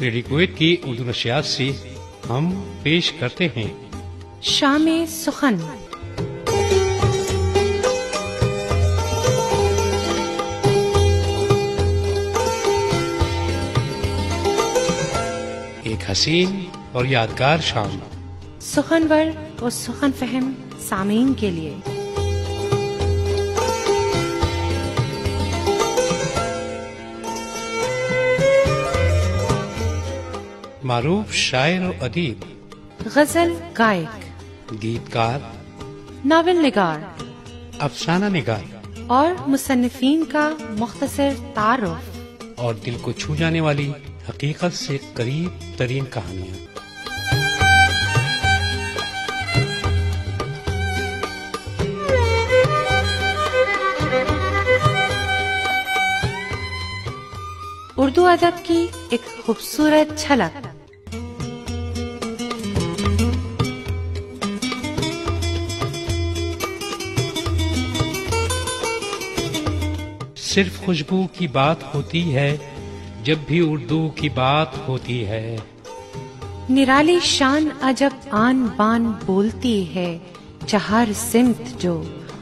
Radio Kuwait کی اردو نشریات سے ہم پیش کرتے ہیں شام سخن۔ ایک حسین اور یادگار شام، سخنور و سخن فہم سامعین کے لیے۔ معروف شاعر و ادیب، غزل گائک، گیتکار، ناول نگار افسانہ نگار اور مصنفین کا مختصر تعارف، اور دل کو چھو جانے والی حقیقت سے قریب ترین کہانیاں۔ اردو ادب کی ایک خوبصورت جھلک۔ صرف خوشبو کی بات ہوتی ہے جب بھی اردو کی بات ہوتی ہے، نرالی شان عجب آن بان بولتی ہے، چہار سمت جو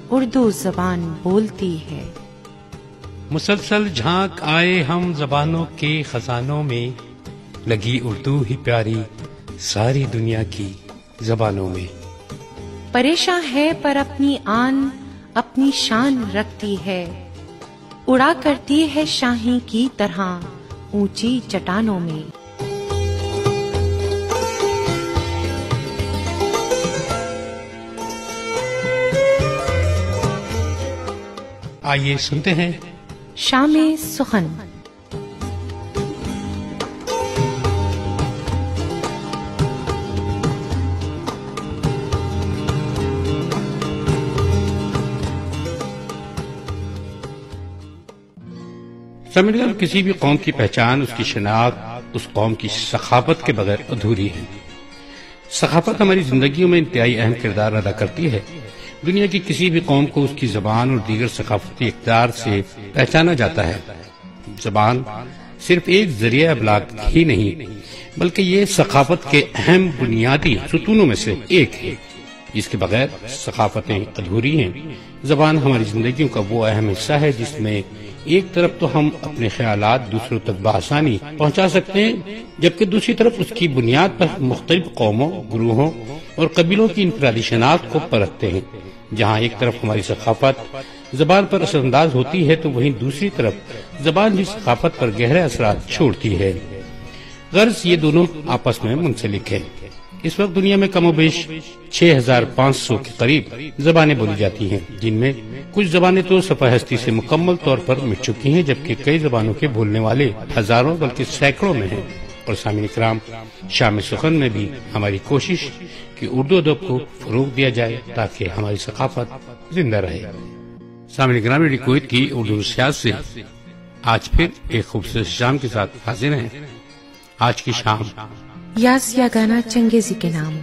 اردو زبان بولتی ہے۔ مسلسل جھانک آئے ہم زبانوں کے خزانوں میں، لگی اردو ہی پیاری ساری دنیا کی زبانوں میں۔ پریشاں ہے پر اپنی آن اپنی شان رکھتی ہے، اڑا کرتی ہے شاہی کی طرح اونچی چٹانوں میں۔ آئیے سنتے ہیں شام سخن۔ سمجھنا، کسی بھی قوم کی پہچان، اس کی شناخت اس قوم کی ثقافت کے بغیر ادھوری ہے۔ ثقافت ہماری زندگیوں میں انتہائی اہم کردار ادا کرتی ہے۔ دنیا کی کسی بھی قوم کو اس کی زبان اور دیگر ثقافتی اقدار سے پہچانا جاتا ہے۔ زبان صرف ایک ذریعہ ابلاغ ہی نہیں، بلکہ یہ ثقافت کے اہم بنیادی ستونوں میں سے ایک ہے، جس کے بغیر ثقافتیں ادھوری ہیں۔ زبان ہماری زندگیوں کا وہ اہم حصہ ہے جس میں ایک طرف تو ہم اپنے خیالات دوسروں تک بآسانی پہنچا سکتے ہیں، جبکہ دوسری طرف اس کی بنیاد پر مختلف قوموں، گروہوں اور قبیلوں کی انفرادی شناخت کو پرکھتے ہیں۔ جہاں ایک طرف ہماری ثقافت زبان پر اثر انداز ہوتی ہے تو وہیں دوسری طرف زبان بھی ثقافت پر گہرے اثرات چھوڑتی ہے۔ غرض یہ دونوں آپس میں منسلک ہیں۔ اس وقت دنیا میں کم و بیش 6500 کے قریب زبانیں بولی جاتی ہیں، جن میں کچھ زبانیں تو صفحہ ہستی سے مکمل طور پر مٹ چکی ہیں، جبکہ کئی زبانوں کے بولنے والے ہزاروں بلکہ سینکڑوں میں ہیں۔ اور سامعین کرام، شام سخن میں بھی ہماری کوشش کہ اردو ادب کو فروغ دیا جائے تاکہ ہماری ثقافت زندہ رہے۔ سامعین کرام، ریڈیو کویت کی اردو نشریات سے آج پھر ایک خوبصورت شام کے ساتھ حاضر ہیں۔ آج کی شام یاس یا گانا چنگیزی کے نام۔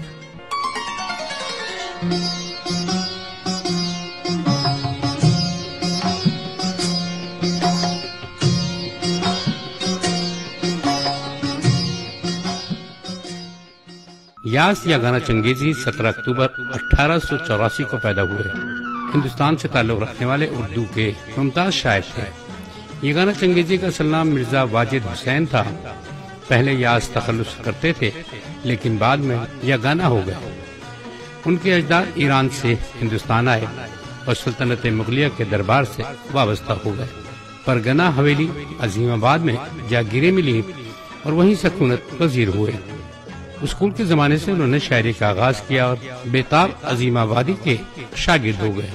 یاس یا گانا چنگیزی 17 اکتوبر 1884 کو پیدا ہوئے۔ ہندوستان سے تعلق رکھنے والے اردو کے ممتاز شاعر تھے۔ یہ گانا چنگیزی کا اصل نام مرزا واجد حسین تھا۔ پہلے یاس تخلص کرتے تھے لیکن بعد میں یہ گانا ہو گئے۔ ان کے اجداد ایران سے ہندوستان آئے اور سلطنت مغلیہ کے دربار سے وابستہ ہو گئے۔ پرگنا حویلی عظیم آباد میں جاگیریں ملی اور وہیں سکونت پذیر ہوئے۔ اسکول کے زمانے سے انہوں نے شاعری کا آغاز کیا اور بیتاب عظیم آبادی کے شاگرد ہو گئے۔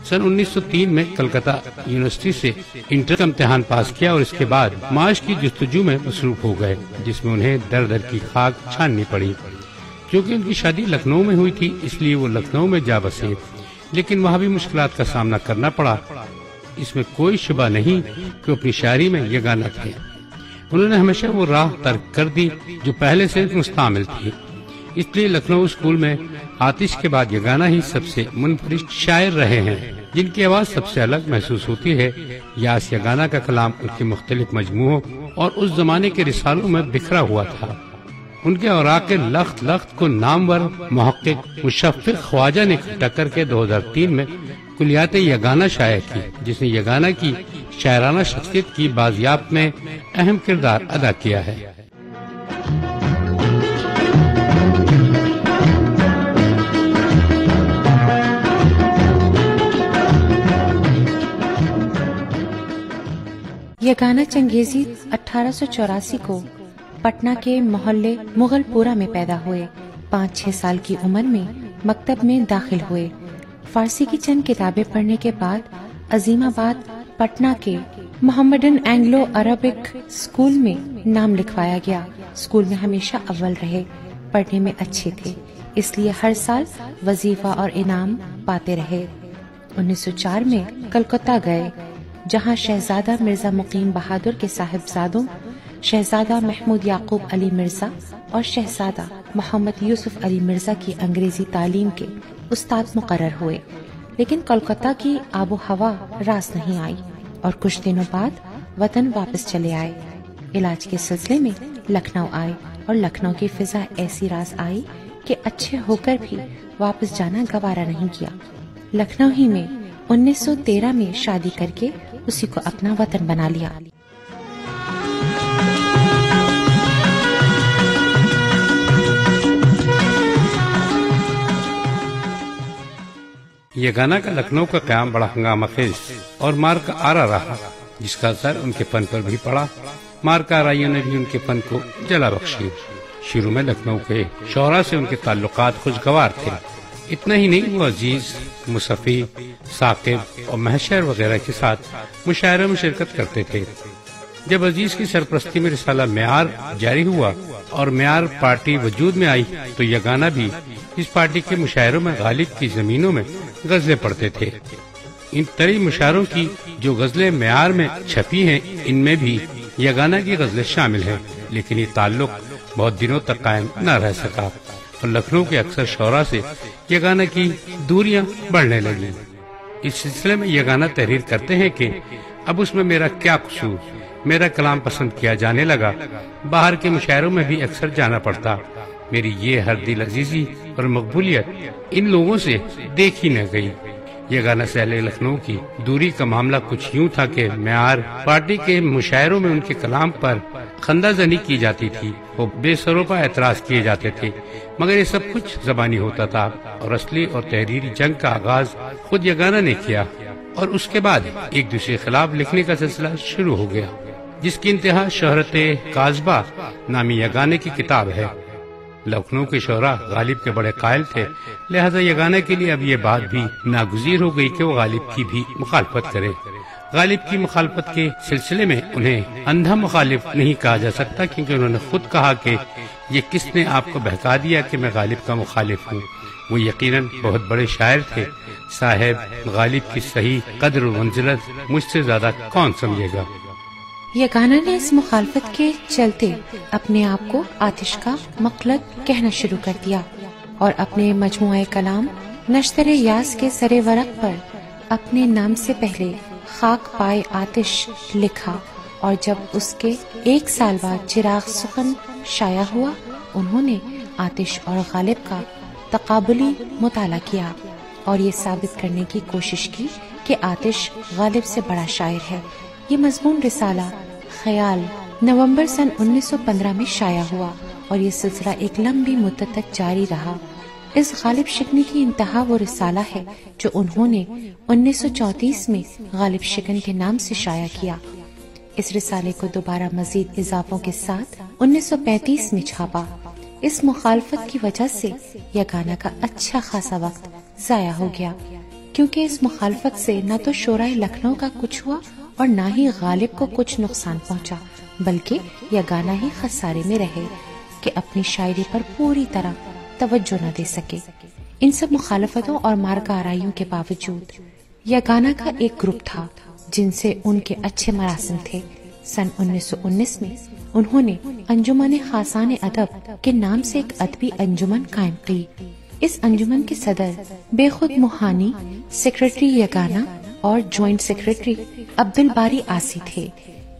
سن 1903 میں کلکتہ یونیورسٹی سے انٹر کا امتحان پاس کیا اور اس کے بعد معاش کی جستجو میں مصروف ہو گئے، جس میں انہیں در در کی خاک چھاننی پڑی۔ کیونکہ ان کی شادی لکھنؤ میں ہوئی تھی اس لیے وہ لکھنؤ میں جا بسے، لیکن وہاں بھی مشکلات کا سامنا کرنا پڑا۔ اس میں کوئی شبہ نہیں کہ اپنی شاعری میں یہ گانا تھے۔ انہوں نے ہمیشہ وہ راہ ترک کر دی جو پہلے سے مستعمل تھی، اس لیے لکھنؤ اسکول میں آتش کے بعد یہ گانا ہی سب سے منفرد شاعر رہے ہیں۔ جن کی آواز سب سے الگ محسوس ہوتی ہے۔ یاس یگانہ کا کلام ان کے مختلف مجموعوں اور اس زمانے کے رسالوں میں بکھرا ہوا تھا۔ ان کے اوراق لخت لخت کو نامور محقق مشفق خواجہ نے اکٹھا کر کے 2003 میں کلیات یگانہ شائع کی، جس نے یگانہ کی شاعرانہ شخصیت کی بازیابی میں اہم کردار ادا کیا ہے۔ یگانہ چنگیزی 1884 کو پٹنہ کے محلے مغل پورہ میں پیدا ہوئے۔ 5-6 سال کی عمر میں مکتب میں داخل ہوئے۔ فارسی کی چند کتابیں پڑھنے کے بعد عظیم آباد پٹنہ کے محمدن اینگلو عربک اسکول میں نام لکھوایا گیا۔ اسکول میں ہمیشہ اول رہے، پڑھنے میں اچھے تھے، اس لیے ہر سال وظیفہ اور انعام پاتے رہے۔ 1904 میں کلکتہ گئے، جہاں شہزادہ مرزا مقیم بہادر کے صاحبزادوں شہزادہ محمود یعقوب علی مرزا اور شہزادہ محمد یوسف علی مرزا کی انگریزی تعلیم کے استاد مقرر ہوئے، لیکن کلکتہ کی آب و ہوا راس نہیں آئی اور کچھ دنوں بعد وطن واپس چلے آئے۔ علاج کے سلسلے میں لکھنؤ آئے اور لکھنؤ کی فضا ایسی راس آئی کہ اچھے ہو کر بھی واپس جانا گوارا نہیں کیا۔ لکھنؤ ہی میں 1913 میں شادی کر کے اسی کو اپنا وطن بنا لیا۔ یگانہ کا لکھنؤ کا قیام بڑا ہنگامہ خیز اور مارکا آرا رہا، جس کا اثر ان کے فن پر بھی پڑا۔ مارکا آرائیوں نے بھی ان کے فن کو جلا بخشی۔ شروع میں لکھنؤ کے شعراء سے ان کے تعلقات خوشگوار تھے۔ اتنا ہی نہیں، وہ عزیز، مصفی، ثاقب اور محشر وغیرہ کے ساتھ مشاعروں میں شرکت کرتے تھے۔ جب عزیز کی سرپرستی میں رسالہ معیار جاری ہوا اور معیار پارٹی وجود میں آئی تو یگانہ بھی اس پارٹی کے مشاعروں میں غالب کی زمینوں میں غزلیں پڑھتے تھے۔ ان طرح مشاعروں کی جو غزلیں معیار میں چھپی ہیں، ان میں بھی یگانہ کی غزلیں شامل ہیں، لیکن یہ تعلق بہت دنوں تک قائم نہ رہ سکا اور لکھنؤ کے اکثر شعراء سے یگانہ کی دوریاں بڑھنے لگیں۔ اس سلسلے میں یگانہ تحریر کرتے ہیں کہ اب اس میں میرا کیا قصور، میرا کلام پسند کیا جانے لگا، باہر کے مشاعروں میں بھی اکثر جانا پڑتا، میری یہ ہر دل عزیزی اور مقبولیت ان لوگوں سے دیکھی نہ گئی۔ یگانہ سے اہل لکھنؤ کی دوری کا معاملہ کچھ یوں تھا کہ معیار پارٹی کے مشاعروں میں ان کے کلام پر خندہ زنی کی جاتی تھی، وہ بے سروپا اعتراض کیے جاتے تھے، مگر یہ سب کچھ زبانی ہوتا تھا اور اصلی اور تحریری جنگ کا آغاز خود یگانہ نے کیا اور اس کے بعد ایک دوسرے کے خلاف لکھنے کا سلسلہ شروع ہو گیا، جس کی انتہا شہرت کاذبہ نامی یگانہ کی کتاب ہے۔ لکھنؤ کے شعراء غالب کے بڑے قائل تھے، لہذا یگانہ کے لیے اب یہ بات بھی ناگزیر ہو گئی کہ وہ غالب کی بھی مخالفت کرے۔ غالب کی مخالفت کے سلسلے میں انہیں اندھا مخالف نہیں کہا جا سکتا، کیونکہ انہوں نے خود کہا کہ یہ کس نے آپ کو بہکا دیا کہ میں غالب کا مخالف ہوں۔ وہ یقیناً بہت بڑے شاعر تھے، صاحب غالب کی صحیح قدر و منزلت مجھ سے زیادہ کون سمجھے گا۔ یگانہ نے اس مخالفت کے چلتے اپنے آپ کو آتش کا مخلد کہنا شروع کر دیا اور اپنے مجموعہ کلام نشتر یاس کے سر ورق پر اپنے نام سے پہلے خاک پائے آتش لکھا، اور جب اس کے 1 سال بعد چراغ سخن شائع ہوا، انہوں نے آتش اور غالب کا تقابلی مطالعہ کیا اور یہ ثابت کرنے کی کوشش کی کہ آتش غالب سے بڑا شاعر ہے۔ یہ مضمون رسالہ خیال نومبر سن 1915 میں شائع ہوا اور یہ سلسلہ ایک لمبی مدت تک جاری رہا۔ اس غالب شکنی کی انتہا وہ رسالہ ہے جو انہوں نے 1934 میں غالب شکن کے نام سے شائع کیا۔ اس رسالے کو دوبارہ مزید اضافوں کے ساتھ 1935 میں چھاپا۔ اس مخالفت کی وجہ سے یگانہ کا اچھا خاصا وقت ضائع ہو گیا، کیونکہ اس مخالفت سے نہ تو شورائے لکھنؤ کا کچھ ہوا اور نہ ہی غالب کو کچھ نقصان پہنچا، بلکہ یگانہ ہی خسارے میں رہے کہ اپنی شاعری پر پوری طرح توجہ نہ دے سکے۔ ان سب مخالفتوں اور مارکا آرائیوں کے باوجود یگانہ کا ایک گروپ تھا جن سے ان کے اچھے مراسم تھے۔ سن 1919 میں انہوں نے انجمن خاصان ادب کے نام سے ایک ادبی انجمن قائم کی۔ اس انجمن کے صدر بے خود موہانی، سیکرٹری یگانہ اور جوائنٹ سیکرٹری عبدالباری آسی تھے۔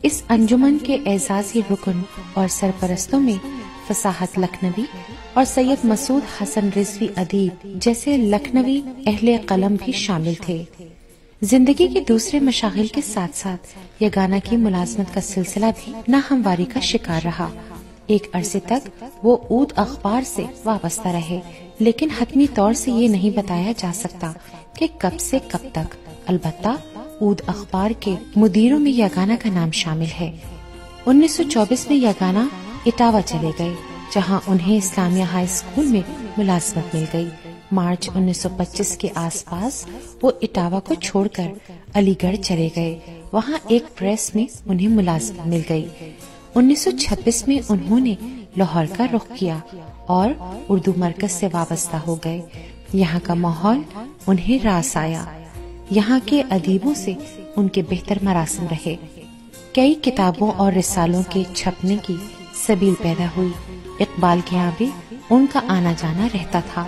اس انجمن کے اعزازی رکن اور سرپرستوں میں فصاحت لکھنوی اور سید مسعود حسن رضوی ادیب جیسے لکھنوی اہل قلم بھی شامل تھے۔ زندگی کے دوسرے مشاغل کے ساتھ ساتھ یگانہ کی ملازمت کا سلسلہ بھی ناہمواری کا شکار رہا۔ ایک عرصے تک وہ اود اخبار سے وابستہ رہے، لیکن حتمی طور سے یہ نہیں بتایا جا سکتا کہ کب سے کب تک۔ البتہ اود اخبار کے مدیروں میں یگانہ کا نام شامل ہے۔ 1924 میں یگانہ اٹاوا چلے گئے، جہاں انہیں اسلامیہ ہائی اسکول میں ملازمت مل گئی۔ مارچ 1925 کے آس پاس وہ اٹاوا کو چھوڑ کر علی گڑھ چلے گئے، وہاں ایک پریس میں انہیں ملازمت مل گئی۔ 1926 میں انہوں نے لاہور کا رخ کیا اور اردو مرکز سے وابستہ ہو گئے۔ یہاں کا ماحول انہیں راس آیا، یہاں کے ادیبوں سے ان کے بہتر مراسم رہے۔ کئی کتابوں اور رسالوں کے چھپنے کی سبیل پیدا ہوئی۔ اقبال کے یہاں بھی ان کا آنا جانا رہتا تھا۔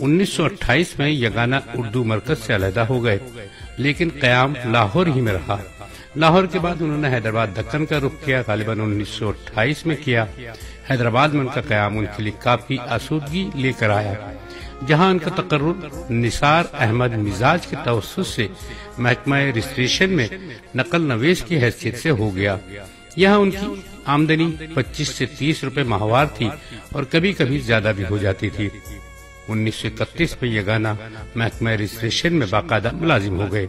انیس سو 28 میں یگانہ اردو مرکز سے علیحدہ ہو گئے، لیکن قیام لاہور ہی میں رہا۔ لاہور کے بعد انہوں نے حیدرآباد دکن کا رخ کیا، غالباً 1928 میں کیا۔ حیدرآباد میں ان کا قیام ان کے لیے کافی آسودگی لے کر آیا، جہاں ان کا تقرر نثار احمد مزاج کے توسط سے محکمہ رجسٹریشن میں نقل نویس کی حیثیت سے ہو گیا۔ یہاں ان کی آمدنی 25 سے 30 روپے ماہوار تھی اور کبھی کبھی زیادہ بھی ہو جاتی تھی۔ 1931 میں یگانہ محکمہ رجسٹریشن میں باقاعدہ ملازم ہو گئے۔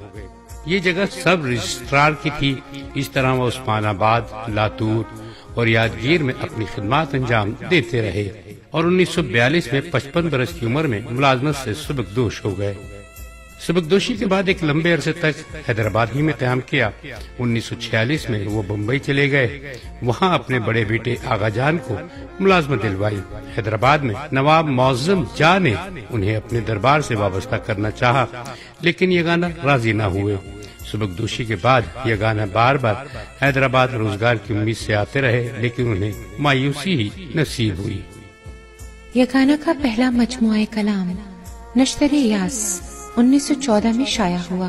یہ جگہ سب رجسٹرار کی تھی۔ اس طرح وہ عثمان آباد، لاتور اور یادگیر میں اپنی خدمات انجام دیتے رہے اور 1942 میں 55 برس کی عمر میں ملازمت سے سبکدوش ہو گئے۔ سبکدوشی کے بعد ایک لمبے عرصے تک حیدرآباد ہی میں قیام کیا۔ 1946 میں وہ بمبئی چلے گئے، وہاں اپنے بڑے بیٹے آغا جان کو ملازمت دلوائی۔ حیدرآباد میں نواب معظم جاں نے انہیں اپنے دربار سے وابستہ کرنا چاہا، لیکن یگانہ راضی نہ ہوئے۔ سبکدوشی کے بعد یگانہ بار بار حیدرآباد روزگار کی امید سے آتے رہے، لیکن انہیں مایوسی ہی نصیب ہوئی۔ یگانہ کا پہلا مجموعہ کلام نشتر یاس 1914 میں شائع ہوا۔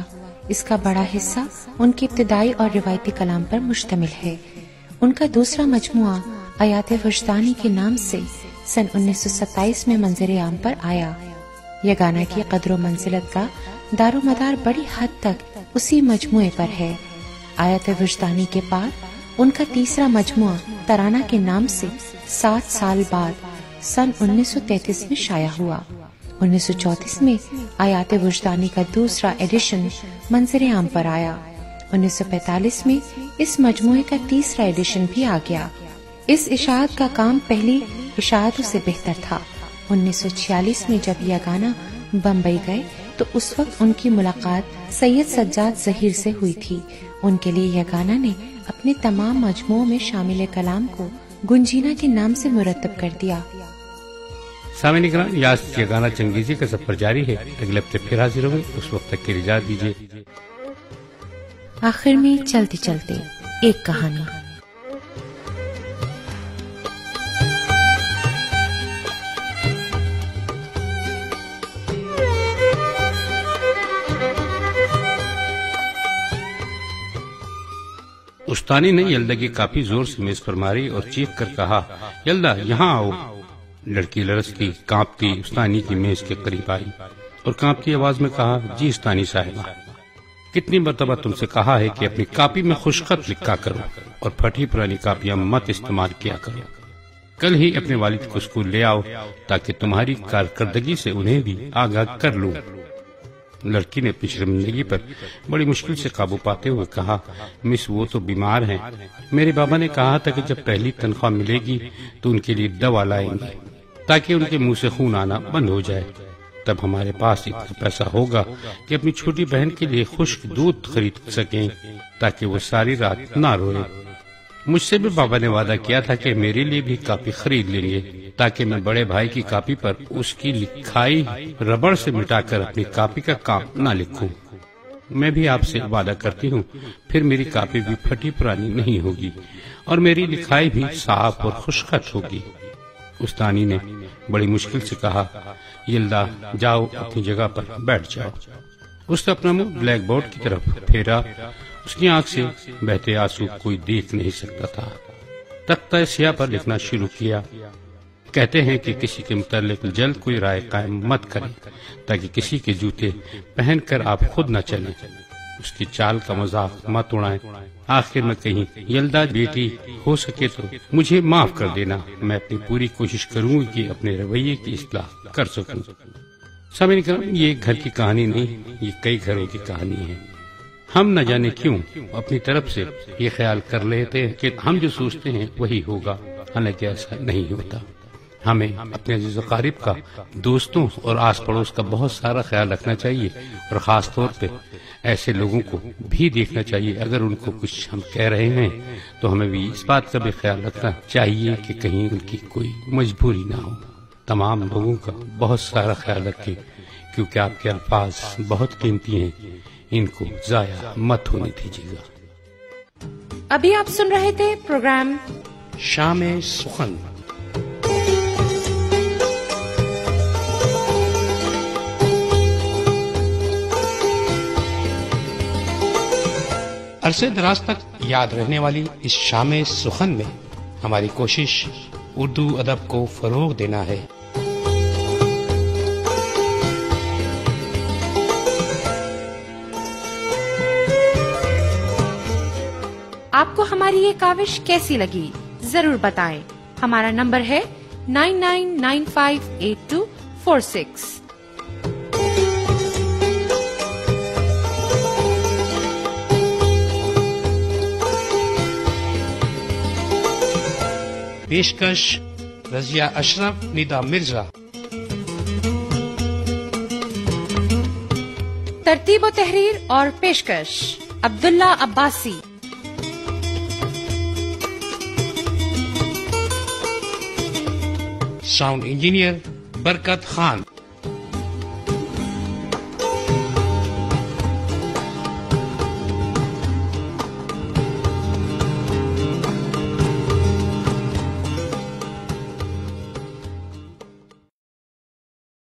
اس کا بڑا حصہ ان کی ابتدائی اور روایتی کلام پر مشتمل ہے۔ ان کا دوسرا مجموعہ آیات وجدانی کے نام سے سن 1927 میں منظر عام پر آیا۔ یگانہ کی قدر و منزلت کا دار و مدار بڑی حد تک اسی مجموعے پر ہے۔ آیات وجدانی کے بعد ان کا تیسرا مجموعہ ترانہ کے نام سے 7 سال بعد سن 1933 میں شائع ہوا۔ 1934 میں آیات وجدانی کا دوسرا ایڈیشن منظر عام پر آیا۔ 1945 میں اس مجموعے کا تیسرا ایڈیشن بھی آ گیا۔ اس اشاعت کا کام پہلی اشاعتوں سے بہتر تھا۔ 1946 میں جب یگانہ بمبئی گئے تو اس وقت ان کی ملاقات سید سجاد ظہیر سے ہوئی تھی۔ ان کے لیے یگانہ نے اپنے تمام مجموعوں میں شامل کلام کو گنجینا کے نام سے مرتب کر دیا۔ سامعین کرام، یاس یگانہ چنگیزی کا سفر جاری ہے۔ اگلے ہفتے پھر حاضر ہوں گے، اس وقت تک کے لیے اجازت دیجیے۔ آخر میں چلتے چلتے ایک کہانی۔ استانی نے یلدا کی کافی زور سے میز پر ماری اور چیخ کر کہا، یلدا یہاں آؤ۔ لڑکی لرزتی کانپتی استانی کی میز کے قریب آئی اور کانپتی آواز میں کہا، جی استانی صاحبہ، کتنی مرتبہ تم سے کہا ہے کہ اپنی کاپی میں خوش خط لکھا کرو اور پھٹی پرانی کاپیاں مت استعمال کیا کرو۔ کل ہی اپنے والد کو اسکول لے آؤ تاکہ تمہاری کارکردگی سے انہیں بھی آگاہ کر لوں۔ لڑکی نے اپنی شرمندگی پر بڑی مشکل سے قابو پاتے ہوئے کہا، مس وہ تو بیمار ہیں، میرے بابا نے کہا تھا کہ جب پہلی تنخواہ ملے گی تو ان کے لیے دوا لائیں گے تاکہ ان کے منہ سے خون آنا بند ہو جائے، تب ہمارے پاس اتنا پیسہ ہوگا کہ اپنی چھوٹی بہن کے لیے خشک دودھ خرید سکیں تاکہ وہ ساری رات نہ روئے۔ مجھ سے بھی بابا نے وعدہ کیا تھا کہ میرے لیے بھی کاپی خرید لیں گے تاکہ میں بڑے بھائی کی کاپی پر اس کی لکھائی ربڑ سے مٹا کر اپنی کاپی کا کام نہ لکھوں۔ میں بھی آپ سے وعدہ کرتی ہوں، پھر میری کاپی بھی پھٹی پرانی نہیں ہوگی اور میری لکھائی بھی صاف اور خوشخط ہوگی۔ استانی نے بڑی مشکل سے کہا، یلدا جاؤ اپنی جگہ پر بیٹھ جاؤ۔ اس نے اپنا منہ بلیک بورڈ کی طرف پھیرا، اس کی آنکھ سے بہتے آنسو کوئی دیکھ نہیں سکتا تھا۔ تختہ سیاہ پر لکھنا شروع کیا۔ کہتے ہیں کہ کسی کے متعلق جلد کوئی رائے قائم مت کریں تاکہ کسی کے جوتے پہن کر آپ خود نہ چلیں، اس کی چال کا مذاق مت اڑائیں۔ آخر میں کہیں، یلدا بیٹی، ہو سکے تو مجھے معاف کر دینا، میں اپنی پوری کوشش کروں گی کہ اپنے رویے کی اصلاح کر سکوں۔ سامعین کرام، یہ ایک گھر کی کہانی نہیں، یہ کئی گھروں کی کہانی ہے۔ ہم نہ جانے کیوں اپنی طرف سے یہ خیال کر لیتے ہیں کہ ہم جو سوچتے ہیں وہی ہوگا، حالانکہ ایسا نہیں ہوتا۔ ہمیں اپنے عزیز و اقارب کا، دوستوں اور آس پڑوس کا بہت سارا خیال رکھنا چاہیے، اور خاص طور پہ ایسے لوگوں کو بھی دیکھنا چاہیے اگر ان کو کچھ ہم کہہ رہے ہیں تو ہمیں بھی اس بات کا بھی خیال رکھنا چاہیے کہ کہیں ان کی کوئی مجبوری نہ ہو۔ تمام لوگوں کا بہت سارا خیال رکھیں، کیونکہ آپ کے الفاظ بہت قیمتی ہیں، ان کو ضائع مت ہونے دیجیے گا۔ ابھی آپ سن رہے تھے پروگرام شام سخن۔ عرصے دراز تک یاد رہنے والی اس شام سخن میں ہماری کوشش اردو ادب کو فروغ دینا ہے۔ آپ کو ہماری یہ کاوش کیسی لگی ضرور بتائیں۔ ہمارا نمبر ہے 99958246۔ پیشکش رضیہ اشرف، ندا مرزا۔ ترتیب و تحریر اور پیشکش عبداللہ عباسی۔ ساؤنڈ انجینئر برکت خان۔